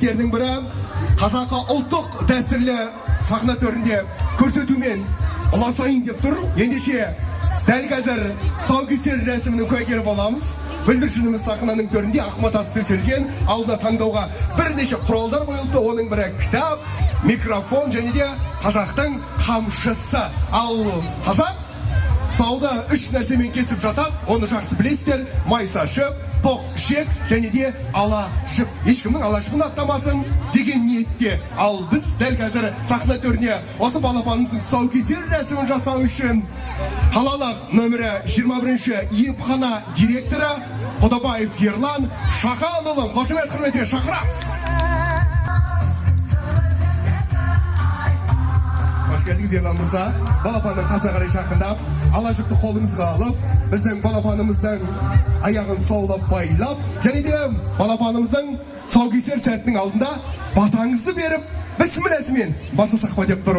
сіздердің бірі қазақы ұлттық дәстүрлі сахна төрінде көрсетумен ұласайын деп тұр. Ендеше дәл қазір тұсаукесер рәсімінің куәгері боламыз. Бүлдіршініміз сахнаның төрінде ақма тасы төселген, алдына таңдауға бірнеше құралдар қойылды. Оның бірі кітап, микрофон және де қазақтың қамшысы. Ал қазақ сауда үш нәрсемен кесіп жатады. Оны жақсы білесіздер: майса шөп, тоқ ішек және де ала жіп. Ешкімнің ала жіпін аттамасын деген ниетте. Ал біз дәл қазір сахна төріне осы балапанымыздың тұсаукесер рәсімін жасау үшін қалалық нөмірі 21-ші емхана директоры Құдабаев Ерлан Шақанұлын қошемет құрметіне шақырамыз. Қош келдіңіз, Ерлан мырза. Балапанның қасына қарай жақындап, ала жіпті қолымызға алып, біздің балапанымыздың аяғын саулап байлап, және де балапанымыздың тұсаукесер сәтінің алдында батаңызды беріп, бісмілләсімен бастасақ па деп тұр.